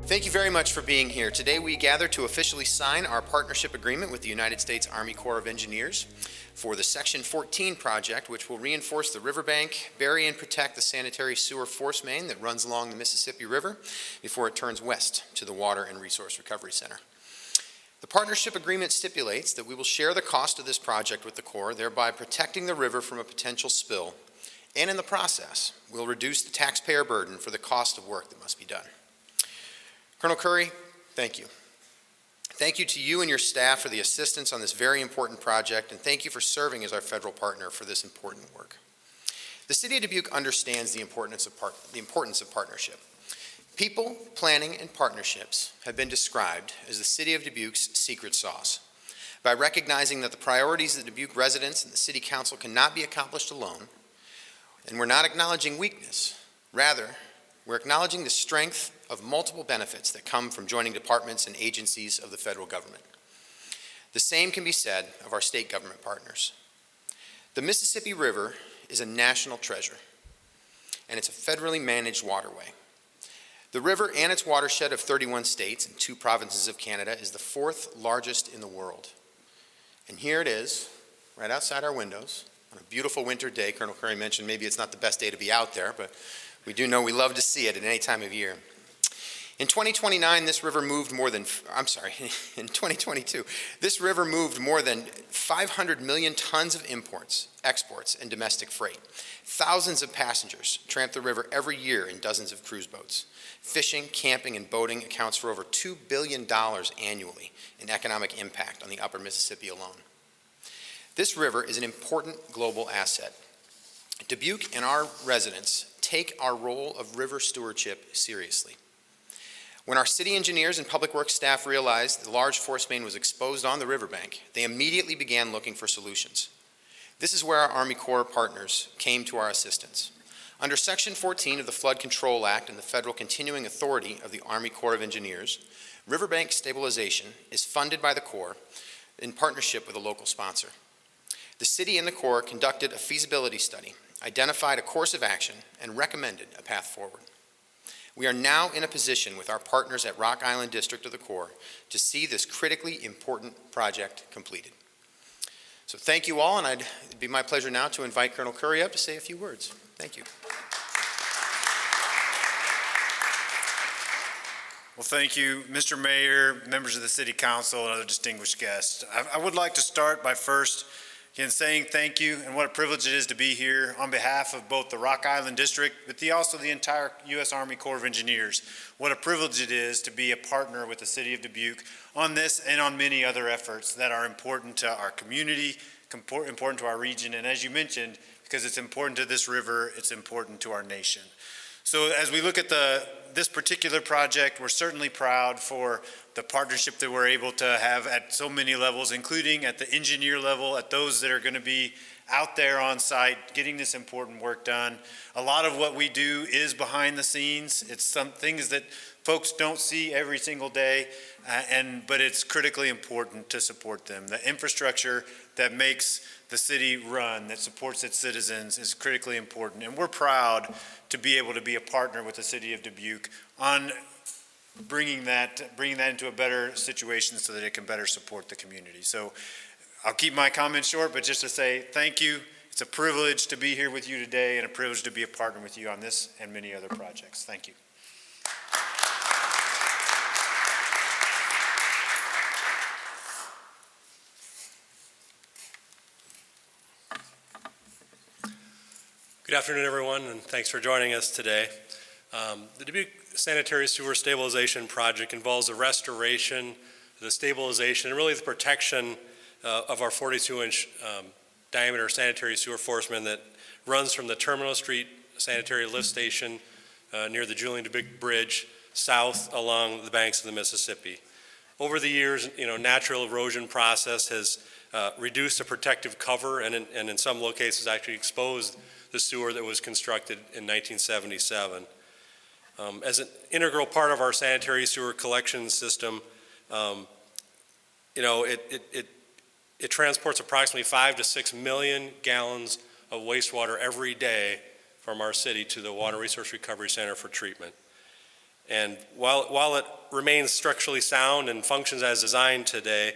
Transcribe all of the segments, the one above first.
Thank you very much for being here. Today we gather to officially sign our partnership agreement with the United States Army Corps of Engineers for the Section 14 project, which will reinforce the riverbank, bury and protect the sanitary sewer force main that runs along the Mississippi River before it turns west to the Water and Resource Recovery Center. The partnership agreement stipulates that we will share the cost of this project with the Corps, thereby protecting the river from a potential spill, and in the process, we'll reduce the taxpayer burden for the cost of work that must be done. Colonel Curry, thank you. Thank you to you and your staff for the assistance on this very important project, and thank you for serving as our federal partner for this important work. The City of Dubuque understands the importance of partnership. People, planning, and partnerships have been described as the City of Dubuque's secret sauce. By recognizing that the priorities of the Dubuque residents and the City Council cannot be accomplished alone, and we're not acknowledging weakness, rather, we're acknowledging the strength of multiple benefits that come from joining departments and agencies of the federal government. The same can be said of our state government partners. The Mississippi River is a national treasure, and it's a federally managed waterway. The river and its watershed of 31 states and 2 provinces of Canada is the 4th largest in the world. And here it is, right outside our windows, on a beautiful winter day. Colonel Curry mentioned maybe it's not the best day to be out there, but we do know we love to see it at any time of year. In 2022, this river moved more than 500 million tons of imports, exports, and domestic freight. Thousands of passengers tramp the river every year in dozens of cruise boats. Fishing, camping, and boating accounts for over $2 billion annually in economic impact on the upper Mississippi alone. This river is an important global asset. Dubuque and our residents take our role of river stewardship seriously. When our city engineers and public works staff realized the large force main was exposed on the riverbank, they immediately began looking for solutions. This is where our Army Corps partners came to our assistance. Under Section 14 of the Flood Control Act and the federal continuing authority of the Army Corps of Engineers, riverbank stabilization is funded by the Corps in partnership with a local sponsor. The city and the Corps conducted a feasibility study, identified a course of action, and recommended a path forward. We are now in a position with our partners at Rock Island District of the Corps to see this critically important project completed. So thank you all, and it'd be my pleasure now to invite Colonel Curry up to say a few words. Thank you. Well, thank you, Mr. Mayor, members of the City Council, and other distinguished guests. I would like to start by first again saying thank you and what a privilege it is to be here on behalf of both the Rock Island District, but also the entire U.S. Army Corps of Engineers. What a privilege it is to be a partner with the City of Dubuque on this and on many other efforts that are important to our community, important to our region, and as you mentioned, because it's important to this river, it's important to our nation. So as we look at this particular project, we're certainly proud for the partnership that we're able to have at so many levels, including at the engineer level, at those that are going to be out there on site getting this important work done. A lot of what we do is behind the scenes. It's some things that folks don't see every single day, but it's critically important to support them. The infrastructure that makes the city run, that supports its citizens, is critically important. And we're proud to be able to be a partner with the City of Dubuque on bringing that into a better situation so that it can better support the community. So I'll keep my comments short, but just to say thank you. It's a privilege to be here with you today and a privilege to be a partner with you on this and many other projects. Thank you. Good afternoon, everyone, and thanks for joining us today. The Dubuque Sanitary Sewer Stabilization Project involves the restoration, the stabilization, and really the protection of our 42-inch diameter sanitary sewer force main that runs from the Terminal Street Sanitary Lift Station near the Julian Dubuque Bridge south along the banks of the Mississippi. Over the years, natural erosion process has reduced the protective cover and in some locations actually exposed the sewer that was constructed in 1977. As an integral part of our sanitary sewer collection system, it transports approximately 5 to 6 million gallons of wastewater every day from our city to the Water Resource Recovery Center for treatment. And while it remains structurally sound and functions as designed today,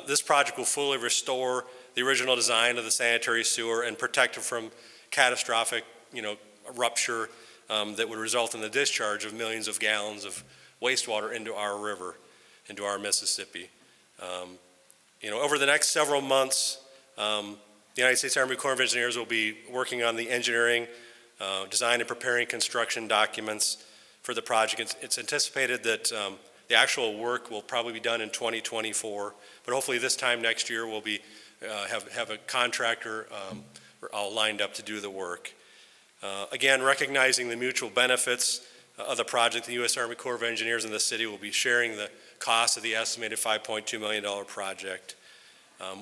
this project will fully restore the original design of the sanitary sewer and protect it from catastrophic, rupture that would result in the discharge of millions of gallons of wastewater into our river, into our Mississippi. Over the next several months, the United States Army Corps of Engineers will be working on the engineering, design and preparing construction documents for the project. It's anticipated that the actual work will probably be done in 2024, but hopefully this time next year we'll be have a contractor all lined up to do the work. Again, recognizing the mutual benefits of the project, the U.S. Army Corps of Engineers and the city will be sharing the cost of the estimated $5.2 million project.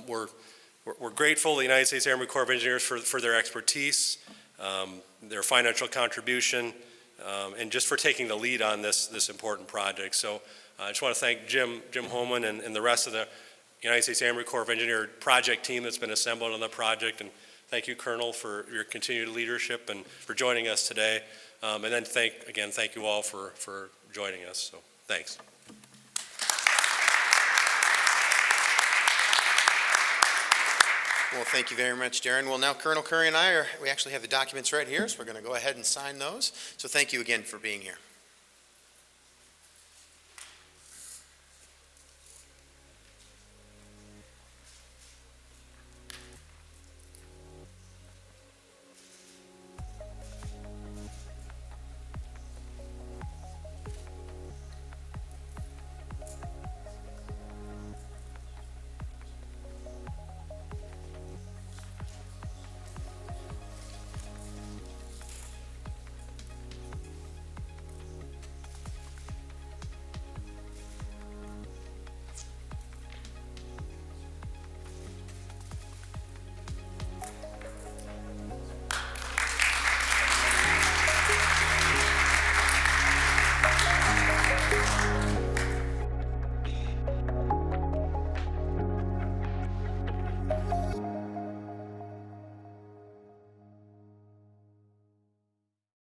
We're grateful to the United States Army Corps of Engineers for their expertise, their financial contribution, and just for taking the lead on this important project. So I just want to thank Jim Holman and the rest of the United States Army Corps of Engineers project team that's been assembled on the project. And thank you, Colonel, for your continued leadership and for joining us today. And then thank you all for joining us. So thanks. Well, thank you very much, Darren. Well, now Colonel Curry and we actually have the documents right here, so we're going to go ahead and sign those. So thank you again for being here.